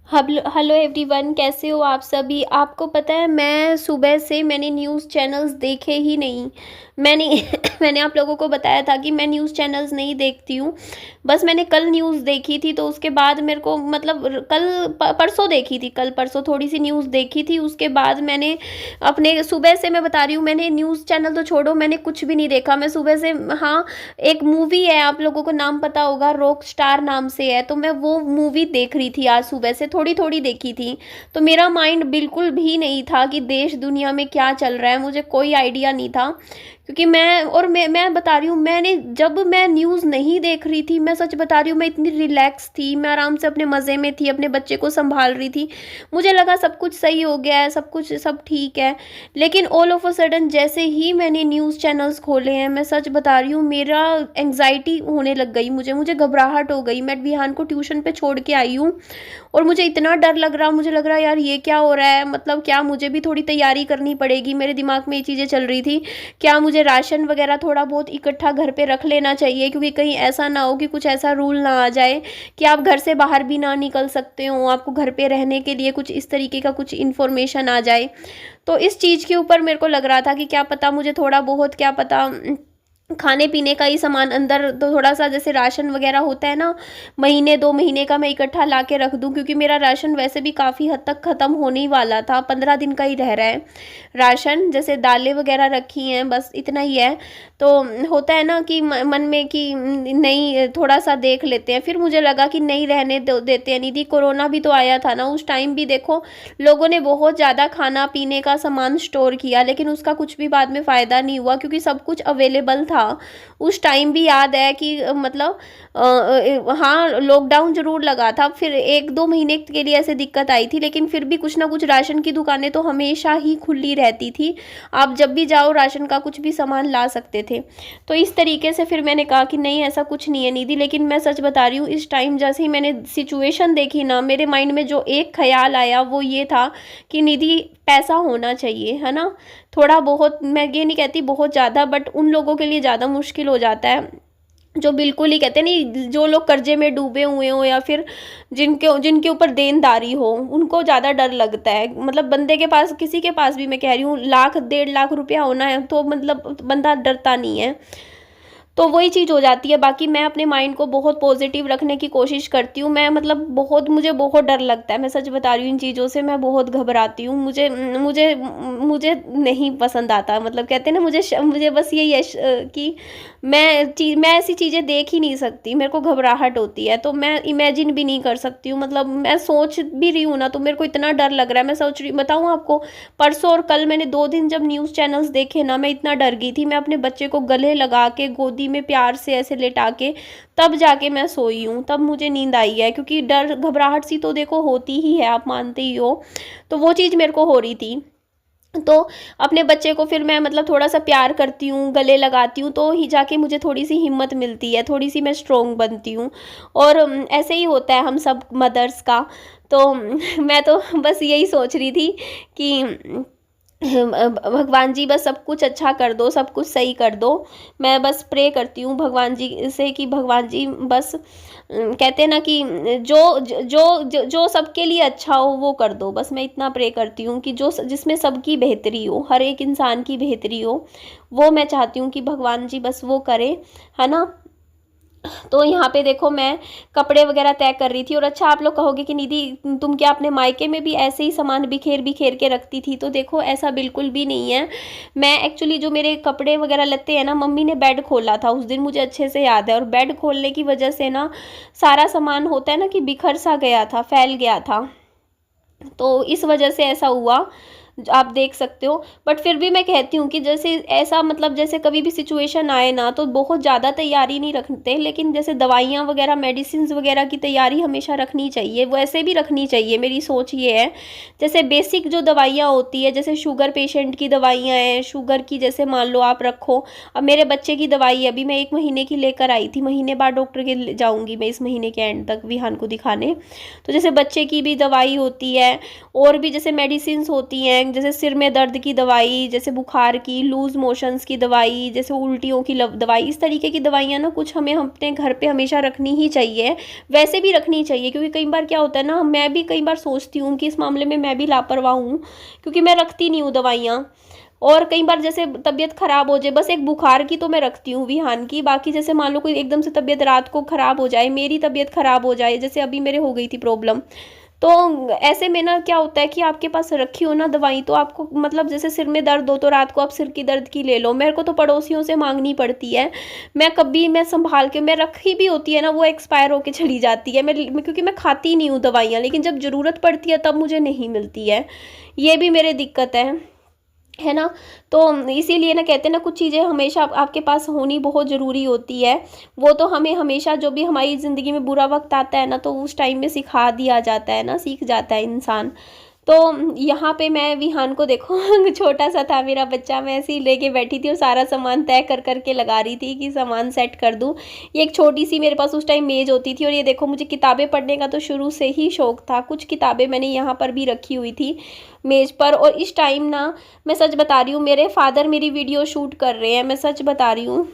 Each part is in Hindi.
हेलो एवरीवन, कैसे हो आप सभी। आपको पता है मैं सुबह से मैंने न्यूज़ चैनल्स देखे ही नहीं। मैंने मैंने आप लोगों को बताया था कि मैं न्यूज़ चैनल्स नहीं देखती हूँ। बस मैंने कल न्यूज़ देखी थी, तो उसके बाद मेरे को मतलब परसों देखी थी, कल परसों थोड़ी सी न्यूज़ देखी थी। उसके बाद मैंने अपने सुबह से, मैं बता रही हूँ, मैंने न्यूज़ चैनल तो छोड़ो, मैंने कुछ भी नहीं देखा। मैं सुबह से, हाँ, एक मूवी है, आप लोगों को नाम पता होगा, रॉक स्टार नाम से है, तो मैं वो मूवी देख रही थी आज सुबह से, थोड़ी थोड़ी देखी थी। तो मेरा माइंड बिल्कुल भी नहीं था कि देश दुनिया में क्या चल रहा है, मुझे कोई आइडिया नहीं था। क्योंकि मैं बता रही हूँ, मैंने जब मैं न्यूज़ नहीं देख रही थी, मैं सच बता रही हूँ, मैं इतनी रिलैक्स थी, मैं आराम से अपने मज़े में थी, अपने बच्चे को संभाल रही थी। मुझे लगा सब कुछ सही हो गया है, सब कुछ सब ठीक है। लेकिन ऑल ऑफ अ सडन जैसे ही मैंने न्यूज़ चैनल्स खोले हैं, मैं सच बता रही हूँ, मेरा एंग्जाइटी होने लग गई, मुझे घबराहट हो गई। मैं विहान को ट्यूशन पे छोड़ के आई हूँ और मुझे इतना डर लग रहा, मुझे लग रहा यार ये क्या हो रहा है, मतलब क्या मुझे भी थोड़ी तैयारी करनी पड़ेगी। मेरे दिमाग में ये चीज़ें चल रही थी, क्या मुझे राशन वगैरह थोड़ा बहुत इकट्ठा घर पे रख लेना चाहिए, क्योंकि कहीं ऐसा ना हो कि कुछ ऐसा रूल ना आ जाए कि आप घर से बाहर भी ना निकल सकते हो, आपको घर पे रहने के लिए कुछ इस तरीके का कुछ इन्फॉर्मेशन आ जाए। तो इस चीज़ के ऊपर मेरे को लग रहा था कि क्या पता मुझे थोड़ा बहुत, क्या पता खाने पीने का ही सामान अंदर, तो थोड़ा सा जैसे राशन वगैरह होता है ना, महीने 2 महीने का मैं इकट्ठा ला के रख दूं, क्योंकि मेरा राशन वैसे भी काफ़ी हद तक ख़त्म होने ही वाला था, 15 दिन का ही रह रहा है राशन। जैसे दालें वगैरह रखी हैं, बस इतना ही है। तो होता है ना कि मन में कि नहीं, थोड़ा सा देख लेते हैं। फिर मुझे लगा कि नहीं, रहने देते हैं। निधि, कोरोना भी तो आया था ना, उस टाइम भी देखो लोगों ने बहुत ज़्यादा खाना पीने का सामान स्टोर किया, लेकिन उसका कुछ भी बाद में फ़ायदा नहीं हुआ, क्योंकि सब कुछ अवेलेबल था। उस टाइम भी याद है कि मतलब हाँ, लॉकडाउन जरूर लगा था, फिर 1-2 महीने के लिए ऐसे दिक्कत आई थी, लेकिन फिर भी कुछ ना कुछ राशन की दुकानें तो हमेशा ही खुली रहती थी। आप जब भी जाओ राशन का कुछ भी सामान ला सकते थे। तो इस तरीके से फिर मैंने कहा कि नहीं, ऐसा कुछ नहीं है निधि। लेकिन मैं सच बता रही हूँ, इस टाइम जैसे ही मैंने सिचुएशन देखी ना, मेरे माइंड में जो एक ख्याल आया वो ये था कि निधि, पैसा होना चाहिए, है ना। थोड़ा बहुत, मैं ये नहीं कहती बहुत ज़्यादा, बट उन लोगों के लिए ज़्यादा मुश्किल हो जाता है जो बिल्कुल ही, कहते नहीं, जो लोग कर्जे में डूबे हुए हो, या फिर जिनके जिनके ऊपर देनदारी हो, उनको ज़्यादा डर लगता है। मतलब बंदे के पास, किसी के पास भी मैं कह रही हूँ, 1-1.5 लाख रुपया होना है तो मतलब बंदा डरता नहीं है। तो वही चीज़ हो जाती है। बाकी मैं अपने माइंड को बहुत पॉजिटिव रखने की कोशिश करती हूँ। मैं मतलब बहुत, मुझे बहुत डर लगता है, मैं सच बता रही हूँ, इन चीज़ों से मैं बहुत घबराती हूँ। मुझे मुझे मुझे नहीं पसंद आता। मतलब कहते हैं ना, मुझे बस यही है कि मैं ऐसी चीज़ें देख ही नहीं सकती, मेरे को घबराहट होती है, तो मैं इमेजिन भी नहीं कर सकती हूँ। मतलब मैं सोच भी रही हूँ ना, तो मेरे को इतना डर लग रहा है। मैं सोच रही, बताऊँ आपको, परसों और कल मैंने 2 दिन जब न्यूज़ चैनल्स देखे ना, मैं इतना डर गई थी। मैं अपने बच्चे को गले लगा के, गोदी में प्यार से ऐसे लेटा के, तब जाके मैं सोई हूँ, तब मुझे नींद आई है। क्योंकि डर, घबराहट सी तो देखो होती ही है, आप मानते ही हो। तो वो चीज़ मेरे को हो रही थी। तो अपने बच्चे को फिर मैं मतलब थोड़ा सा प्यार करती हूँ, गले लगाती हूँ, तो ही जाके मुझे थोड़ी सी हिम्मत मिलती है, थोड़ी सी मैं स्ट्रोंग बनती हूँ। और ऐसे ही होता है हम सब मदर्स का। तो मैं तो बस यही सोच रही थी कि भगवान जी बस सब कुछ अच्छा कर दो, सब कुछ सही कर दो। मैं बस प्रे करती हूँ भगवान जी से कि भगवान जी बस, कहते हैं ना कि जो जो जो, जो सबके लिए अच्छा हो वो कर दो। बस मैं इतना प्रे करती हूँ कि जो जिसमें सबकी बेहतरी हो, हर एक इंसान की बेहतरी हो, वो मैं चाहती हूँ कि भगवान जी बस वो करे, है ना। तो यहाँ पे देखो, मैं कपड़े वगैरह तय कर रही थी। और अच्छा, आप लोग कहोगे कि निधि, तुम क्या अपने मायके में भी ऐसे ही सामान बिखेर बिखेर के रखती थी? तो देखो, ऐसा बिल्कुल भी नहीं है। मैं एक्चुअली, जो मेरे कपड़े वगैरह लगते हैं ना, मम्मी ने बेड खोला था उस दिन, मुझे अच्छे से याद है। और बेड खोलने की वजह से ना, सारा सामान होता है ना कि बिखर सा गया था, फैल गया था। तो इस वजह से ऐसा हुआ, आप देख सकते हो। बट फिर भी मैं कहती हूँ कि जैसे ऐसा, मतलब जैसे कभी भी सिचुएशन आए ना, तो बहुत ज़्यादा तैयारी नहीं रखते, लेकिन जैसे दवाइयाँ वगैरह, मेडिसिन वगैरह की तैयारी हमेशा रखनी चाहिए, वैसे भी रखनी चाहिए। मेरी सोच ये है, जैसे बेसिक जो दवाइयाँ होती है, जैसे शुगर पेशेंट की दवाइयाँ हैं, शुगर की, जैसे मान लो आप रखो। अब मेरे बच्चे की दवाई अभी मैं 1 महीने की लेकर आई थी, महीने बाद डॉक्टर के जाऊँगी मैं, इस महीने के एंड तक विहान को दिखाने। तो जैसे बच्चे की भी दवाई होती है, और भी जैसे मेडिसिन होती हैं, मैं जैसे सिर में दर्द की दवाई, जैसे बुखार की, लूज़ मोशंस की दवाई, जैसे उल्टियों की दवाई, इस तरीके की दवाइयाँ ना कुछ हमें अपने घर पे हमेशा रखनी ही चाहिए। वैसे भी रखनी चाहिए, क्योंकि कई बार क्या होता है ना, मैं भी कई बार सोचती हूँ कि इस मामले में मैं भी लापरवाह हूँ, क्योंकि मैं रखती नहीं हूँ दवाइयाँ। और कई बार जैसे तबीयत ख़राब हो जाए, बस एक बुखार की तो मैं रखती हूँ विहान की, बाकी जैसे मान लो कोई एकदम से तबीयत रात को ख़राब हो जाए, मेरी तबीयत ख़राब हो जाए, जैसे अभी मेरे हो गई थी प्रॉब्लम, तो ऐसे में ना क्या होता है कि आपके पास रखी हो ना दवाई, तो आपको मतलब जैसे सिर में दर्द हो तो रात को आप सिर की दर्द की ले लो। मेरे को तो पड़ोसियों से मांगनी पड़ती है, मैं संभाल के, मैं रखी भी होती है ना, वो एक्सपायर होके चली जाती है। क्योंकि मैं खाती नहीं हूँ दवाइयाँ, लेकिन जब ज़रूरत पड़ती है तब मुझे नहीं मिलती है। ये भी मेरे दिक्कत है ना। तो इसीलिए ना कहते हैं ना, कुछ चीज़ें हमेशा आपके पास होनी बहुत ज़रूरी होती है। वो तो हमें हमेशा, जो भी हमारी ज़िंदगी में बुरा वक्त आता है ना, तो उस टाइम में सिखा दिया जाता है ना, सीख जाता है इंसान। तो यहाँ पे मैं विहान को देखो छोटा सा था मेरा बच्चा, मैं ऐसे ही लेके बैठी थी और सारा सामान तय कर करके लगा रही थी कि सामान सेट कर दूँ। ये एक छोटी सी मेरे पास उस टाइम मेज़ होती थी, और ये देखो मुझे किताबें पढ़ने का तो शुरू से ही शौक़ था। कुछ किताबें मैंने यहाँ पर भी रखी हुई थी मेज़ पर। और इस टाइम ना, मैं सच बता रही हूँ, मेरे फादर मेरी वीडियो शूट कर रहे हैं, मैं सच बता रही हूँ,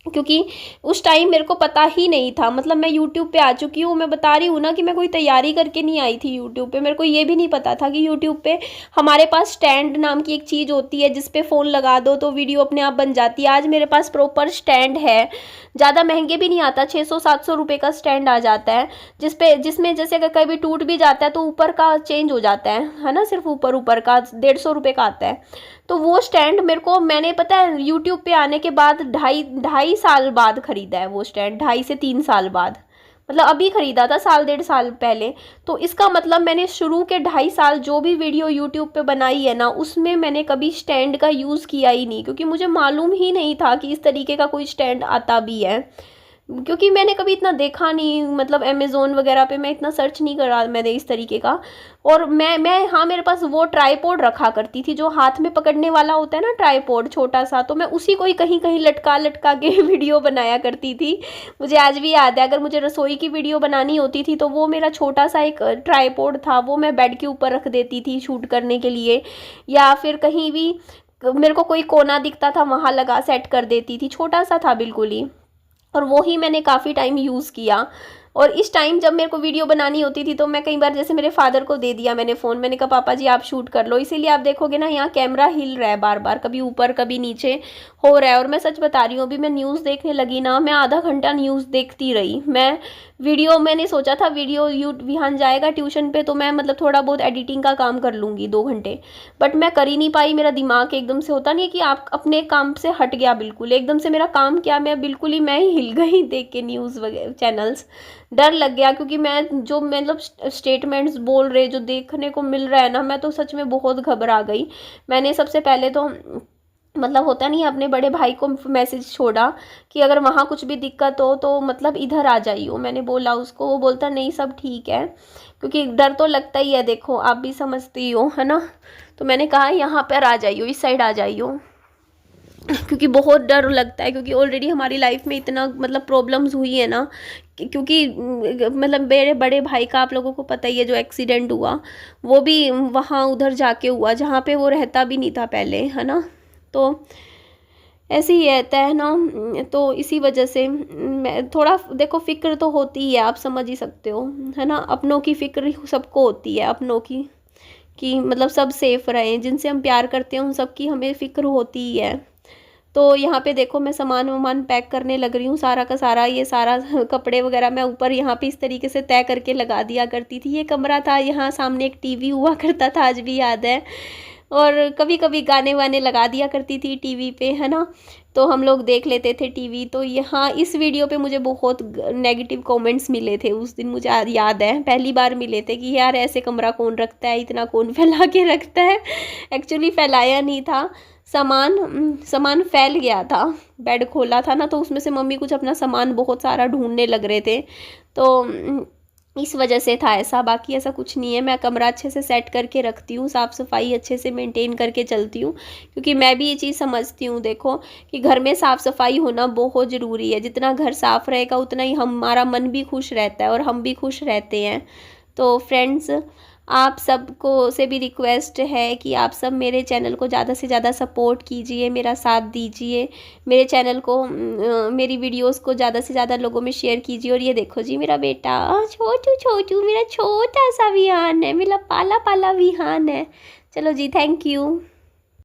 क्योंकि उस टाइम मेरे को पता ही नहीं था। मतलब मैं यूट्यूब पे आ चुकी हूँ, मैं बता रही हूँ ना कि मैं कोई तैयारी करके नहीं आई थी यूट्यूब पे। मेरे को ये भी नहीं पता था कि यूट्यूब पे हमारे पास स्टैंड नाम की एक चीज़ होती है, जिस पे फ़ोन लगा दो तो वीडियो अपने आप बन जाती है। आज मेरे पास प्रॉपर स्टैंड है, ज़्यादा महंगे भी नहीं आता, 600-700 रुपये का स्टैंड आ जाता है, जिसमें जैसे अगर कभी टूट भी जाता है तो ऊपर का चेंज हो जाता है ना, सिर्फ ऊपर ऊपर का 150 रुपये का आता है। तो वो स्टैंड मेरे को, मैंने पता है यूट्यूब पे आने के बाद ढाई साल बाद ख़रीदा है वो स्टैंड, 2.5 से 3 साल बाद। मतलब अभी ख़रीदा था, साल 1.5 साल पहले। तो इसका मतलब मैंने शुरू के 2.5 साल जो भी वीडियो यूट्यूब पे बनाई है ना, उसमें मैंने कभी स्टैंड का यूज़ किया ही नहीं, क्योंकि मुझे मालूम ही नहीं था कि इस तरीके का कोई स्टैंड आता भी है। क्योंकि मैंने कभी इतना देखा नहीं, मतलब अमेज़ोन वगैरह पे मैं इतना सर्च नहीं करा मैंने इस तरीके का। और मैं हाँ, मेरे पास वो ट्राइपॉड रखा करती थी, जो हाथ में पकड़ने वाला होता है ना ट्राइपॉड छोटा सा, तो मैं उसी को ही कहीं कहीं लटका लटका के वीडियो बनाया करती थी। मुझे आज भी याद है, अगर मुझे रसोई की वीडियो बनानी होती थी तो वो मेरा छोटा सा एक ट्राइपॉड था, वो मैं बेड के ऊपर रख देती थी शूट करने के लिए। या फिर कहीं भी मेरे को कोई कोना दिखता था, वहाँ लगा सेट कर देती थी, छोटा सा था बिल्कुल ही। और वो ही मैंने काफ़ी टाइम यूज़ किया। और इस टाइम जब मेरे को वीडियो बनानी होती थी तो मैं कई बार, जैसे मेरे फादर को दे दिया मैंने फ़ोन, मैंने कहा पापा जी आप शूट कर लो। इसीलिए आप देखोगे ना, यहाँ कैमरा हिल रहा है बार बार, कभी ऊपर कभी नीचे हो रहा है। और मैं सच बता रही हूँ, अभी मैं न्यूज़ देखने लगी ना, मैं आधा घंटा न्यूज़ देखती रही। मैंने सोचा था वीडियो विहान जाएगा ट्यूशन पे तो मैं मतलब थोड़ा बहुत एडिटिंग का काम कर लूँगी 2 घंटे, बट मैं कर ही नहीं पाई। मेरा दिमाग एकदम से, होता नहीं है कि आप अपने काम से हट गया बिल्कुल, एकदम से मेरा काम क्या, मैं ही हिल गई देख के न्यूज़ वगैरह चैनल्स। डर लग गया, क्योंकि मैं जो मतलब स्टेटमेंट्स बोल रहे, जो देखने को मिल रहा है ना, मैं तो सच में बहुत घबरा गई। मैंने सबसे पहले तो मतलब होता नहीं है, अपने बड़े भाई को मैसेज छोड़ा कि अगर वहाँ कुछ भी दिक्कत हो तो मतलब इधर आ जाइयो। मैंने बोला उसको, वो बोलता नहीं सब ठीक है, क्योंकि डर तो लगता ही है, देखो आप भी समझती हो, है ना। तो मैंने कहा यहाँ पर आ जाइयो, इस साइड आ जाइयो, क्योंकि बहुत डर लगता है, क्योंकि ऑलरेडी हमारी लाइफ में इतना मतलब प्रॉब्लम्स हुई है ना, क्योंकि मतलब मेरे बड़े भाई का आप लोगों को पता ही है, जो एक्सीडेंट हुआ वो भी वहाँ उधर जाके हुआ, जहाँ पे वो रहता भी नहीं था पहले, है ना। तो ऐसे ही रहता है ना, तो इसी वजह से मैं थोड़ा, देखो फ़िक्र तो होती ही है, आप समझ ही सकते हो, है ना। अपनों की फ़िक्र सबको होती है, अपनों की, कि मतलब सब सेफ़ रहें, जिनसे हम प्यार करते हैं उन सब की हमें फ़िक्र होती ही है। तो यहाँ पे देखो मैं सामान वामान पैक करने लग रही हूँ, सारा का सारा, ये सारा कपड़े वगैरह मैं ऊपर यहाँ पे इस तरीके से तय करके लगा दिया करती थी। ये कमरा था, यहाँ सामने एक टीवी हुआ करता था, आज भी याद है। और कभी कभी गाने वाने लगा दिया करती थी टीवी पे, है ना, तो हम लोग देख लेते थे टीवी। तो यहाँ इस वीडियो पे मुझे बहुत नेगेटिव कमेंट्स मिले थे उस दिन, मुझे याद है, पहली बार मिले थे कि यार ऐसे कमरा कौन रखता है, इतना कौन फैला के रखता है। एक्चुअली फैलाया नहीं था, सामान फैल गया था, बेड खोला था ना, तो उसमें से मम्मी कुछ अपना सामान बहुत सारा ढूंढने लग रहे थे, तो इस वजह से था ऐसा। बाकी ऐसा कुछ नहीं है, मैं कमरा अच्छे से सेट करके रखती हूँ, साफ़ सफाई अच्छे से मेंटेन करके चलती हूँ, क्योंकि मैं भी ये चीज़ समझती हूँ, देखो कि घर में साफ़ सफाई होना बहुत ज़रूरी है। जितना घर साफ़ रहेगा उतना ही हमारा मन भी खुश रहता है और हम भी खुश रहते हैं। तो फ्रेंड्स, आप सबको से भी रिक्वेस्ट है कि आप सब मेरे चैनल को ज़्यादा से ज़्यादा सपोर्ट कीजिए, मेरा साथ दीजिए, मेरे चैनल को मेरी वीडियोस को ज़्यादा से ज़्यादा लोगों में शेयर कीजिए। और ये देखो जी मेरा बेटा छोटू छोटू, मेरा छोटा सा विहान है, मेरा पाला पाला विहान है। चलो जी, थैंक यू।